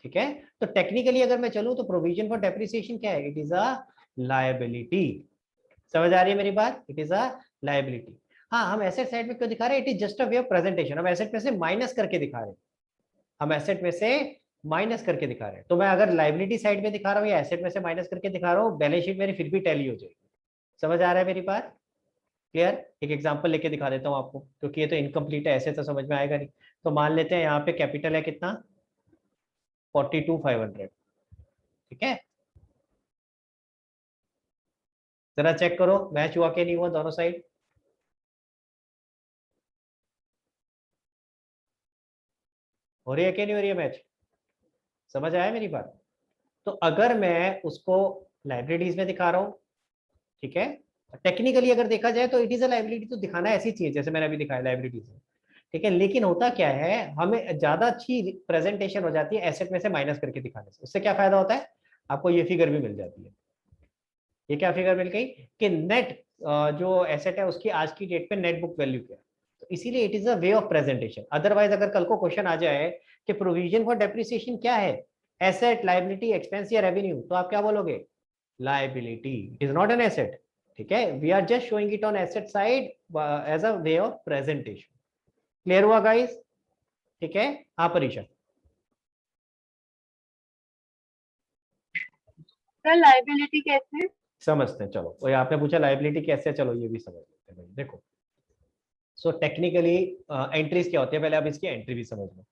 ठीक है। तो टेक्निकली अगर मैं चलूं तो प्रोविजन फॉर डेप्रिसिएशन क्या है, इट इज अ लायबिलिटी। समझ आ रही है मेरी बात, इट इज अ लायबिलिटी। हाँ, हम एसेट साइड में क्यों दिखा रहे हैं, it is just a way of presentation. हम एसेट में से माइनस करके दिखा रहे हैं, हम एसेट में से माइनस करके दिखा रहे हैं। तो मैं अगर लायबिलिटी साइड में दिखा रहा हूँ या एसेट में से माइनस करके दिखा रहा हूँ, बैलेंस शीट मेरी फिर भी टैली हो जाएगी। समझ आ रहा है मेरी बात, क्लियर? एक एग्जांपल लेके दिखा देता हूँ आपको, क्योंकि ये तो इनकम्प्लीट है, ऐसे तो समझ में आएगा नहीं। तो मान लेते हैं यहाँ पे कैपिटल है कितना, 42,500, ठीक है। जरा चेक करो मैच हुआ कि नहीं हुआ दोनों साइड। हो रही है कि नहीं हो रही है मैच? समझ आया मेरी बात? तो अगर मैं उसको लाइब्रेरीज में दिखा रहा हूँ, ठीक है, टेक्निकली अगर देखा जाए तो इट इज अ लाइब्रेरी, तो दिखाना ऐसी चीज जैसे मैंने अभी दिखाया लाइब्रेरीज में, ठीक है। लेकिन होता क्या है, हमें ज्यादा अच्छी प्रेजेंटेशन हो जाती है एसेट में से माइनस करके दिखाने से। उससे क्या फायदा होता है, आपको ये फिगर भी मिल जाती है। ये क्या फिगर मिल गई कि नेट जो एसेट है उसकी आज की डेट पे नेट बुक वैल्यू क्या है। तो इसीलिए it is a way of presentation. Otherwise अगर कल को क्वेश्चन आ जाए कि प्रोविजन फॉर डेप्रिसिएशन क्या है, एसेट, लायबिलिटी, एक्सपेंस या रेवेन्यू, तो आप क्या बोलोगे, liability, it is not an asset, ठीक है। We are just showing it on asset side as a way of presentation. Clear हुआ गाइस? ठीक है। हाँ परीक्षा, सर लाइबिलिटी कैसे? समझते हैं, चलो। वो आपने पूछा लायबिलिटी कैसे है, चलो ये भी समझ लेते हैं भाई। देखो, सो टेक्निकली एंट्रीज क्या होती है, पहले आप इसकी एंट्री भी समझ लो।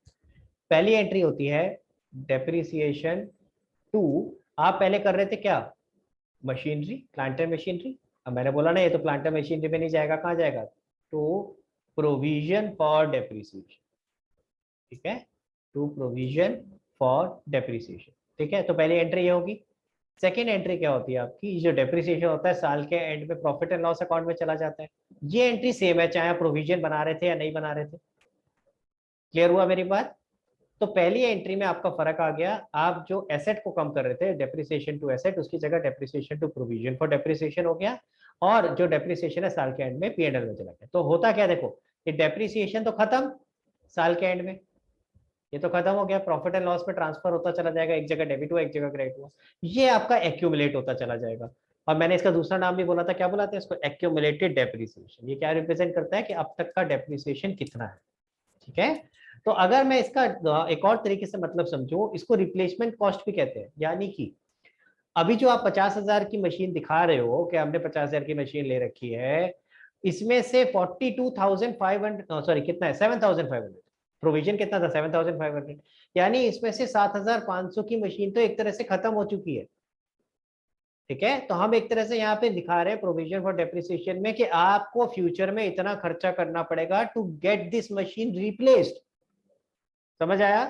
पहली एंट्री होती है डेप्रिसिएशन टू, आप पहले कर रहे थे क्या, मशीनरी, प्लांट एंड मशीनरी। अब मैंने बोला ना, ये तो प्लांट एंड मशीनरी में नहीं जाएगा, कहाँ जाएगा, टू प्रोविजन फॉर डेप्रिसिएशन, ठीक है, टू प्रोविजन फॉर डेप्रिसिएशन, ठीक है। तो पहली एंट्री ये होगी। सेकेंड एंट्री क्या होती है आपकी, जो डेप्रिसिएशन होता है साल के एंड में प्रॉफिट एंड लॉस अकाउंट में चला जाता है। ये एंट्री सेम है चाहे आप प्रोविजन बना रहे थे या नहीं बना रहे थे। क्लियर हुआ मेरी बात? तो पहली एंट्री में आपका फर्क आ गया, आप जो एसेट को कम कर रहे थे डेप्रिसिएशन टू एसेट, उसकी जगह depreciation to provision for depreciation हो गया, और जो डेप्रिसिएशन है साल के एंड में पीएनएल में चला गया। तो होता क्या, देखो ये डेप्रिसिएशन तो खत्म साल के एंड में, ये तो खत्म हो गया, प्रॉफिट एंड लॉस में ट्रांसफर होता चला जाएगा, एक जगह डेबिट हुआ एक जगह क्रेडिट हुआ, ये आपका एक्यूमुलेट होता चला जाएगा। और मैंने इसका दूसरा नाम भी बोला था, क्या बोला था इसको, एक्यूमुलेटेड डेप्रिसिएशन। ये क्या रिप्रेजेंट करता है कि अब तक का डेप्रिसिएशन कितना है, ठीक है। तो अगर मैं इसका एक और तरीके से मतलब समझूं, इसको रिप्लेसमेंट कॉस्ट भी कहते हैं। यानी कि अभी जो आप 50,000 की मशीन दिखा रहे हो कि हमने 50,000 की मशीन ले रखी है, इसमें से 42,500, सॉरी कितना है, 7,500, प्रोविजन कितना था, 7,500, यानी इसमें से 7,500 की मशीन तो एक तरह से खत्म हो चुकी है, ठीक है। तो हम एक तरह से यहाँ पे दिखा रहे हैं प्रोविजन फॉर डेप्रिसिएशन में कि आपको फ्यूचर में इतना खर्चा करना पड़ेगा to get this machine replaced. समझ आया?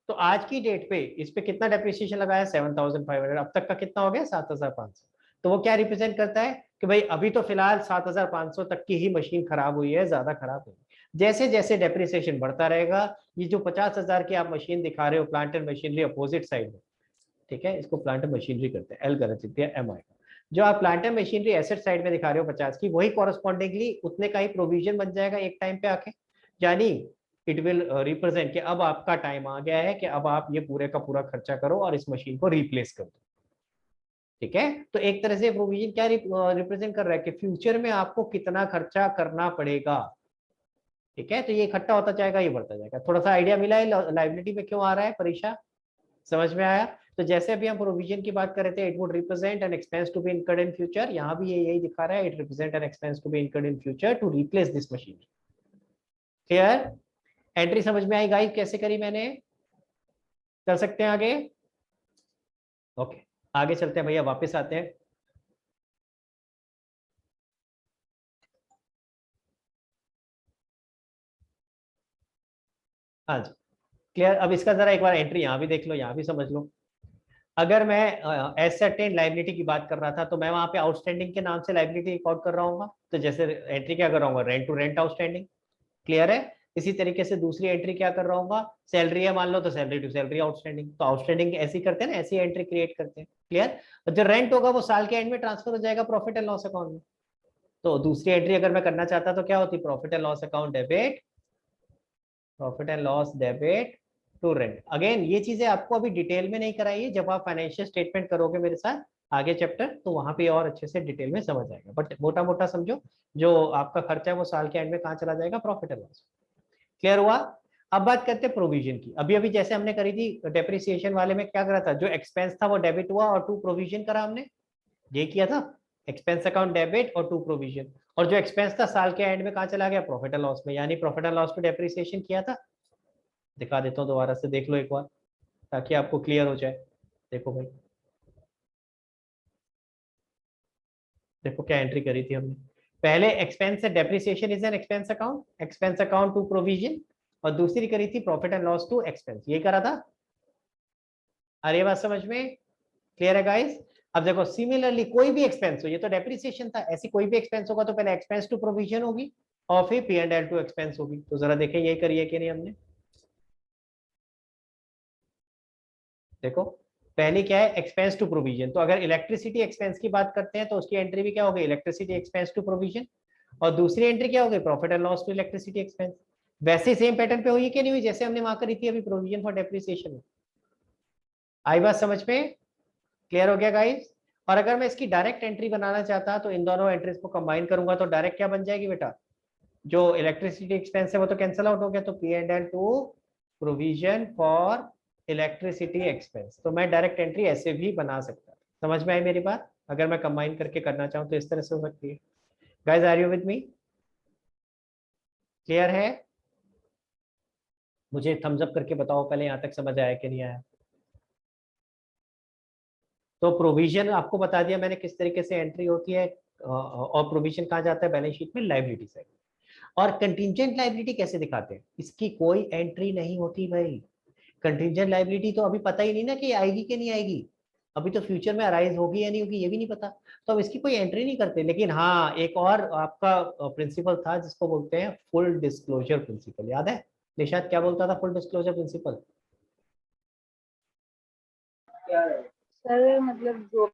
तो आज की डेट पे इस पे कितना डेप्रिसिएशन लगाया, 7,500, अब तक का कितना हो गया, 7,500। तो वो क्या रिप्रेजेंट करता है कि भाई अभी तो फिलहाल 7,500 तक की ही मशीन खराब हुई है, ज्यादा खराब हुई। जैसे जैसे डेप्रिसिएशन बढ़ता रहेगा, ये जो 50,000 की आप मशीन दिखा रहे हो plant and machinery opposite side में, ठीक है, इसको प्लांट एंड मशीनरी करते हैं, एल गलत लिख दिया, एम आएगा। जो आप plant and machinery asset side में दिखा रहे हो 50 की, वही कॉरेस्पॉन्डिंगली उतने का ही प्रोविजन बन जाएगा एक टाइम पे आके। यानी इट विल रिप्रेजेंट कि अब आपका टाइम आ गया है कि अब आप ये पूरे का पूरा खर्चा करो और इस मशीन को रिप्लेस कर दो, ठीक है। तो एक तरह से प्रोविजन क्या रिप्रेजेंट कर रहा है कि फ्यूचर में आपको कितना खर्चा करना पड़ेगा, ठीक है। तो ये इकट्ठा होता जाएगा, ये बढ़ता जाएगा। थोड़ा सा आइडिया मिला है लाइबिलिटी में क्यों आ रहा है, परीक्षा समझ में आया? तो जैसे अभी हम प्रोविजन की बात कर रहे थे, it would represent an expense to be incurred in future, यहाँ भी ये यही दिखा रहा है, it represent an expense to be incurred in future to replace this machine. Clear? Entry समझ में आई गाइस, कैसे करी मैंने? चल सकते हैं आगे? ओके, आगे चलते हैं भैया, वापस आते हैं। हाँ जी, क्लियर। अब इसका जरा एक बार एंट्री यहाँ भी देख लो, यहाँ भी समझ लो। अगर मैं एसेटेन लाइबिलिटी की बात कर रहा था तो मैं वहां पे आउटस्टैंडिंग के नाम से लाइबिलिटी रिकॉर्ड कर रहा हूँ, तो जैसे एंट्री क्या कर रहा हूँ, rent to rent outstanding, clear है। इसी तरीके से दूसरी एंट्री क्या कर रहा हूँ, सैलरी है मान लो, तो सैलरी टू सैलरी आउटस्टैंडिंग, तो आउटस्टैंडिंग ऐसी करते हैं ना, ऐसी एंट्री क्रिएट करते हैं, क्लियर। और जो रेंट होगा वो साल के एंड में ट्रांसफर हो जाएगा प्रॉफिट एंड लॉस अकाउंट में। तो दूसरी एंट्री अगर मैं करना चाहता तो क्या होती, profit and loss account debit, profit and loss debit to rent. Again ये चीजें आपको अभी डिटेल में नहीं कराई है, जब आप फाइनेंशियल स्टेटमेंट करोगे मेरे साथ आगे चैप्टर, तो वहां पे और अच्छे से डिटेल में समझ आएगा। बट मोटा मोटा समझो, जो आपका खर्चा है वो साल के एंड में कहाँ चला जाएगा, प्रॉफिट एंड लॉस। क्लियर हुआ। अब बात करते हैं प्रोविजन की। अभी अभी जैसे हमने करी थी डेप्रिसिएशन वाले में, क्या करा था, जो एक्सपेंस था वो डेबिट हुआ और टू प्रोविजन करा हमने, ये किया था, एक्सपेंस अकाउंट डेबिट और टू प्रोविजन। और जो एक्सपेंस था साल के एंड में कहाँ चला गया, प्रॉफिट एंड लॉस में, यानी profit and loss to depreciation किया था। दिखा देता हूँ दोबारा से, देख लो एक बार ताकि आपको क्लियर हो जाए। देखो भाई, देखो क्या एंट्री करी थी हमने। पहले एक्सपेंस है, depreciation is an expense account, expense account to provision, और दूसरी करी थी profit and loss to expense, ये करा था। अरे बात समझ में क्लियर है गाइस। अब देखो सिमिलरली कोई भी एक्सपेंस हो, ये तो डेप्रिसिएशन था, ऐसी कोई भी एक्सपेंस होगा तो पहले एक्सपेंस टू प्रोविजन होगी और फिर P and L two expense होगी। तो जरा देखें यही करिए कि नहीं हमने। देखो पहले क्या है, एक्सपेंस टू प्रोविजन, तो अगर इलेक्ट्रिसिटी एक्सपेंस की बात करते हैं तो उसकी एंट्री भी क्या होगी, इलेक्ट्रिसिटी एक्सपेंस टू प्रोविजन, और दूसरी एंट्री क्या होगी, profit and loss to electricity expense. वैसे सेम पैटर्न पे हुई कि नहीं हुई, जैसे हमने वहां करी थी अभी प्रोविजन फॉर डेप्रिसिएशन में। आई बात समझ में, क्लियर हो गया गाइस। और अगर मैं इसकी डायरेक्ट एंट्री बनाना चाहता तो इन दोनों एंट्रीज को कंबाइन करूंगा तो डायरेक्ट क्या बन जाएगी बेटा, जो इलेक्ट्रिसिटी एक्सपेंस है वो तो कैंसिल आउट हो गया, तो P and L two provision for electricity expense. तो मैं डायरेक्ट एंट्री ऐसे भी बना सकता, समझ में आई मेरी बात। अगर मैं कंबाइन करके करना चाहूँ तो इस तरह से हो सकती है। Guys are you with me, clear है। मुझे थम्स अप करके बताओ पहले यहाँ तक समझ आया कि नहीं आया। तो प्रोविजन आपको बता दिया मैंने किस तरीके से एंट्री होती है, और प्रोविजन कहाँ जाता है, बैलेंस शीट में लायबिलिटी साइड। और कंटिंजेंट लायबिलिटी कैसे दिखाते हैं, इसकी कोई एंट्री नहीं होती भाई। कंटिंजेंट लायबिलिटी तो अभी पता ही नहीं ना कि आएगी कि नहीं आएगी, अभी तो फ्यूचर में अराइज होगी या नहीं होगी ये भी नहीं पता, तो अब इसकी कोई एंट्री नहीं करते। लेकिन हाँ एक और आपका प्रिंसिपल था जिसको बोलते हैं फुल डिस्क्लोजर प्रिंसिपल, याद है निशाद क्या बोलता था फुल डिस्क्लोजर प्रिंसिपल। सर मतलब जो